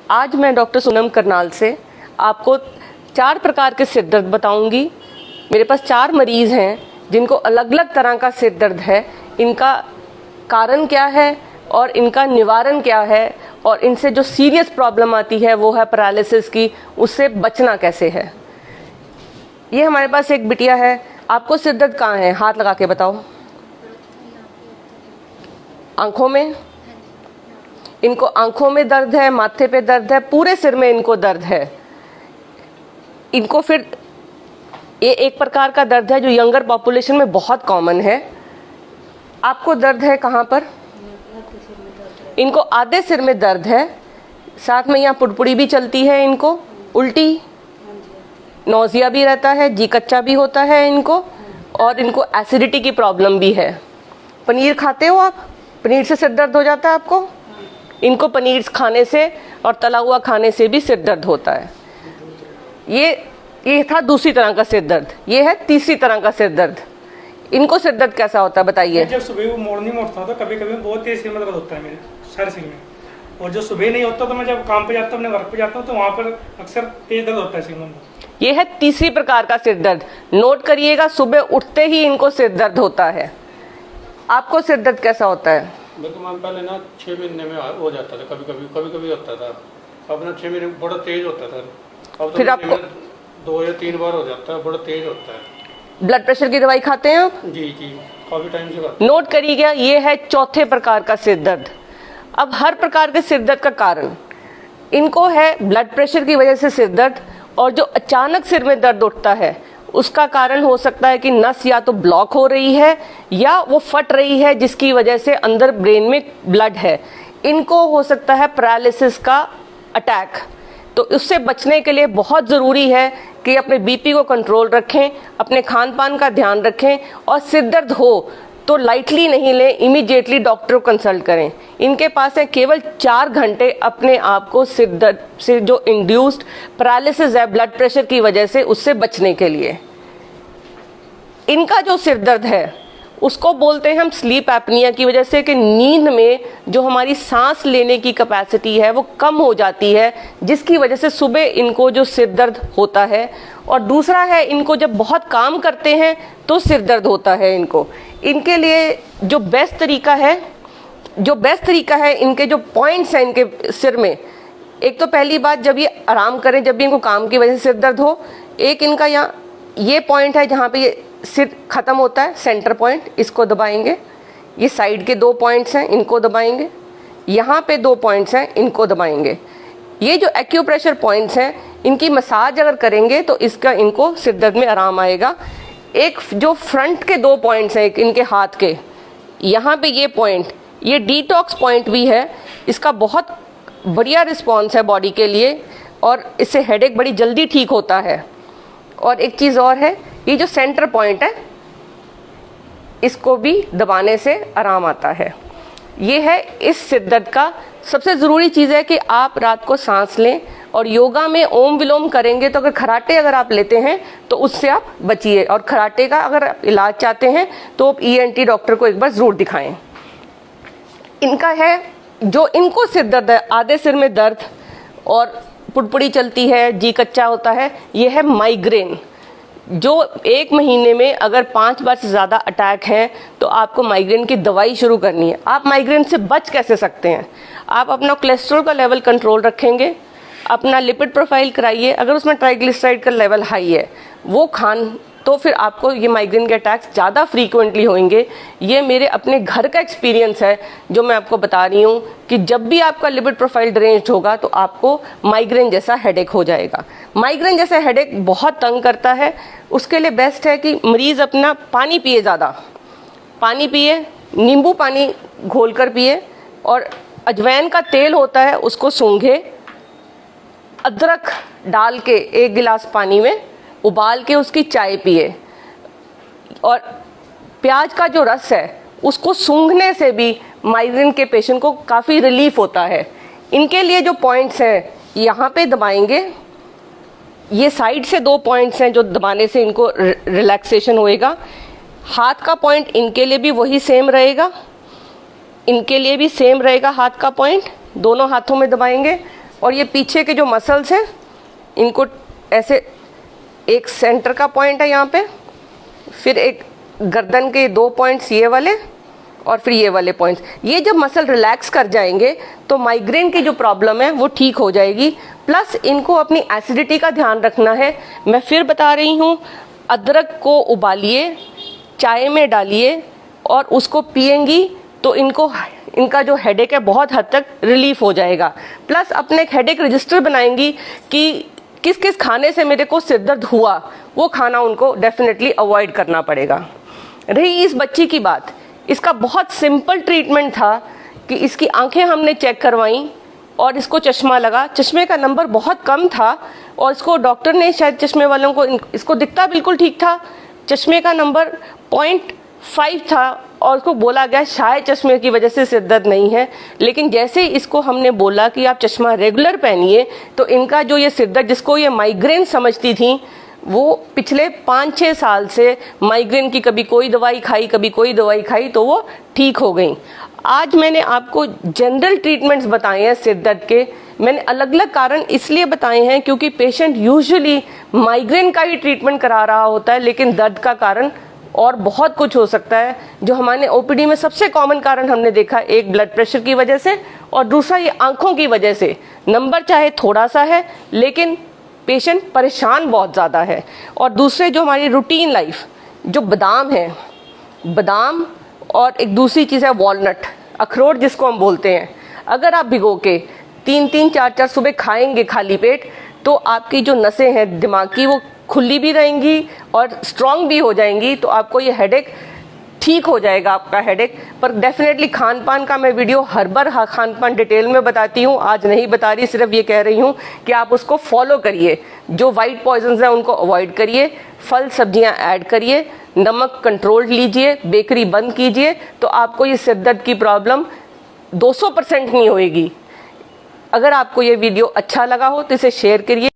आज मैं डॉक्टर सोनम करनाल से आपको 4 प्रकार के सिर दर्द बताऊंगी। मेरे पास 4 मरीज हैं जिनको अलग अलग तरह का सिर दर्द है। इनका कारण क्या है और इनका निवारण क्या है, और इनसे जो सीरियस प्रॉब्लम आती है वो है पैरालिसिस की, उससे बचना कैसे है। ये हमारे पास एक बिटिया है। आपको सिर दर्द कहाँ है? हाथ लगा के बताओ। आंखों में? इनको आंखों में दर्द है, माथे पे दर्द है, पूरे सिर में इनको दर्द है। इनको फिर ये एक प्रकार का दर्द है जो यंगर पॉपुलेशन में बहुत कॉमन है। आपको दर्द है कहाँ पर? इनको आधे सिर में दर्द है, साथ में यहाँ पुड़पुड़ी भी चलती है, इनको उल्टी, नौजिया भी रहता है, जी कच्चा भी होता है इनको, और इनको एसिडिटी की प्रॉब्लम भी है। पनीर खाते हो आप? पनीर से सिर दर्द हो जाता है आपको? इनको पनीर खाने से और तला हुआ खाने से भी सिर दर्द होता है। ये था दूसरी तरह का सिर दर्द। ये है तीसरी तरह का सिर दर्द। इनको सिर दर्द कैसा होता है बताइए? जब सुबह मॉर्निंग में उठता हूँ तो कभी कभी बहुत तेज सिर में दर्द होता है मेरे सर सिर में, और जो सुबह नहीं होता तो मैं जब काम पे जाता हूँ, अपने वर्क पे जाता हूँ, तो वहाँ पर अक्सर तेज दर्द होता है सिर में। ये है तीसरी प्रकार का सिर दर्द। नोट करिएगा, सुबह उठते ही इनको सिर दर्द होता है। आपको सिर दर्द कैसा होता है? पहले ना 6 महीने में हो जाता था, कभी कभी होता था। अब ना 6 महीने बड़ा तेज होता था। अब तो फिर आपको 2 या 3 बार हो जाता है, बड़ा तेज होता है। ब्लड प्रेशर की दवाई खाते हैं आप? जी काफी टाइम से खाते। नोट करिएगा, ये है चौथे प्रकार का सिर दर्द। अब हर प्रकार के सिर दर्द का कारण, इनको है ब्लड प्रेशर की वजह से सिर दर्द, और जो अचानक सिर में दर्द उठता है उसका कारण हो सकता है कि नस या तो ब्लॉक हो रही है या वो फट रही है, जिसकी वजह से अंदर ब्रेन में ब्लड है। इनको हो सकता है पैरालिसिस का अटैक। तो उससे बचने के लिए बहुत ज़रूरी है कि अपने बीपी को कंट्रोल रखें, अपने खान पान का ध्यान रखें, और सिर दर्द हो तो लाइटली नहीं लें, इमीडिएटली डॉक्टर को कंसल्ट करें। इनके पास है केवल 4 घंटे अपने आप को सिर दर्द से जो इंड्यूस्ड पैरालिसिस है ब्लड प्रेशर की वजह से, उससे बचने के लिए। इनका जो सिर दर्द है उसको बोलते हैं हम स्लीप एपनिया की वजह से, कि नींद में जो हमारी सांस लेने की कैपेसिटी है वो कम हो जाती है, जिसकी वजह से सुबह इनको जो सिर दर्द होता है। और दूसरा है, इनको जब बहुत काम करते हैं तो सिर दर्द होता है इनको। इनके लिए जो बेस्ट तरीका है, इनके जो पॉइंट्स हैं इनके सिर में, एक तो पहली बात, जब ये आराम करें, जब भी इनको काम की वजह से सिर दर्द हो, एक इनका यहाँ ये पॉइंट है जहाँ पे ये सिर खत्म होता है, सेंटर पॉइंट, इसको दबाएंगे। ये साइड के 2 पॉइंट्स हैं, इनको दबाएंगे। यहाँ पे 2 पॉइंट्स हैं, इनको दबाएंगे। ये जो एक्यूप्रेशर पॉइंट्स हैं, इनकी मसाज अगर करेंगे तो इसका इनको सिर दर्द में आराम आएगा। एक जो फ्रंट के 2 पॉइंट्स हैं इनके हाथ के, यहाँ पे ये पॉइंट, ये डिटॉक्स पॉइंट भी है। इसका बहुत बढ़िया रिस्पॉन्स है बॉडी के लिए, और इससे हेडेक बड़ी जल्दी ठीक होता है। और एक चीज़ और है, ये जो सेंटर पॉइंट है, इसको भी दबाने से आराम आता है। ये है इस सिर दर्द का सबसे ज़रूरी चीज़ है कि आप रात को सांस लें, और योगा में ओम विलोम करेंगे। तो अगर खराटे अगर आप लेते हैं तो उससे आप बचिए, और खराटे का अगर आप इलाज चाहते हैं तो आप ENT डॉक्टर को एक बार ज़रूर दिखाएं। इनका है जो इनको सिर दर्द है, आधे सिर में दर्द और पुड़पुड़ी चलती है, जी कच्चा होता है, ये है माइग्रेन। जो 1 महीने में अगर 5 बार से ज़्यादा अटैक हैं तो आपको माइग्रेन की दवाई शुरू करनी है। आप माइग्रेन से बच कैसे सकते हैं? आप अपना कोलेस्ट्रॉल का लेवल कंट्रोल रखेंगे, अपना लिपिड प्रोफाइल कराइए। अगर उसमें ट्राइग्लिसराइड का लेवल हाई है वो खान, तो फिर आपको ये माइग्रेन के अटैक्स ज़्यादा फ्रीक्वेंटली होंगे। ये मेरे अपने घर का एक्सपीरियंस है जो मैं आपको बता रही हूँ, कि जब भी आपका लिपिड प्रोफाइल ड्रेन्ड होगा तो आपको माइग्रेन जैसा हेडेक हो जाएगा। माइग्रेन जैसा हेडेक बहुत तंग करता है। उसके लिए बेस्ट है कि मरीज़ अपना पानी पिए, ज़्यादा पानी पिए, नींबू पानी घोल कर पिए, और अजवाइन का तेल होता है उसको सूंघे, अदरक डाल के 1 गिलास पानी में उबाल के उसकी चाय पिए, और प्याज का जो रस है उसको सूंघने से भी माइग्रेन के पेशेंट को काफ़ी रिलीफ होता है। इनके लिए जो पॉइंट्स हैं, यहाँ पे दबाएंगे, ये साइड से 2 पॉइंट्स हैं जो दबाने से इनको रिलैक्सेशन होएगा। हाथ का पॉइंट इनके लिए भी वही सेम रहेगा, इनके लिए भी सेम रहेगा हाथ का पॉइंट, दोनों हाथों में दबाएंगे, और ये पीछे के जो मसल्स हैं इनको ऐसे, एक सेंटर का पॉइंट है यहाँ पे, फिर एक गर्दन के 2 पॉइंट्स ये वाले और फिर ये वाले पॉइंट्स। ये जब मसल रिलैक्स कर जाएंगे तो माइग्रेन की जो प्रॉब्लम है वो ठीक हो जाएगी। प्लस इनको अपनी एसिडिटी का ध्यान रखना है। मैं फिर बता रही हूँ, अदरक को उबालिए, चाय में डालिए और उसको पिएंगी तो इनका जो हेडेक है बहुत हद तक रिलीफ हो जाएगा। प्लस अपने एक हेडेक रजिस्टर बनाएंगी कि किस किस खाने से मेरे को सिरदर्द हुआ, वो खाना उनको डेफिनेटली अवॉइड करना पड़ेगा। रही इस बच्ची की बात, इसका बहुत सिंपल ट्रीटमेंट था कि इसकी आंखें हमने चेक करवाई और इसको चश्मा लगा। चश्मे का नंबर बहुत कम था और इसको डॉक्टर ने, शायद चश्मे वालों को, इसको दिखता बिल्कुल ठीक था, चश्मे का नंबर 0.5 था और उसको बोला गया शायद चश्मे की वजह से सिरदर्द नहीं है। लेकिन जैसे ही इसको हमने बोला कि आप चश्मा रेगुलर पहनिए तो इनका जो ये सिरदर्द, जिसको ये माइग्रेन समझती थी, वो पिछले 5-6 साल से माइग्रेन की कभी कोई दवाई खाई, कभी कोई दवाई खाई तो वो ठीक हो गई। आज मैंने आपको जनरल ट्रीटमेंट्स बताए हैं सिरदर्द के। मैंने अलग अलग कारण इसलिए बताए हैं क्योंकि पेशेंट यूजुअली माइग्रेन का ही ट्रीटमेंट करा रहा होता है, लेकिन दर्द का कारण और बहुत कुछ हो सकता है। जो हमारे ओपीडी में सबसे कॉमन कारण हमने देखा, एक ब्लड प्रेशर की वजह से और दूसरा ये आंखों की वजह से। नंबर चाहे थोड़ा सा है लेकिन पेशेंट परेशान बहुत ज़्यादा है। और दूसरे जो हमारी रूटीन लाइफ, जो बादाम है, बादाम और एक दूसरी चीज़ है वॉलनट, अखरोट जिसको हम बोलते हैं, अगर आप भिगो के 3-3, 4-4 सुबह खाएंगे खाली पेट तो आपकी जो नसें हैं दिमाग की वो खुली भी रहेंगी और स्ट्रांग भी हो जाएंगी। तो आपको ये हेडेक ठीक हो जाएगा, आपका हेडेक। पर डेफिनेटली खान पान का मैं वीडियो हर बार खान पान डिटेल में बताती हूँ, आज नहीं बता रही, सिर्फ ये कह रही हूँ कि आप उसको फॉलो करिए। जो वाइट पॉइजन्स हैं उनको अवॉइड करिए, फल सब्जियाँ ऐड करिए, नमक कंट्रोल लीजिए, बेकरी बंद कीजिए, तो आपको ये सिरदर्द की प्रॉब्लम 200% नहीं होएगी। अगर आपको ये वीडियो अच्छा लगा हो तो इसे शेयर करिए।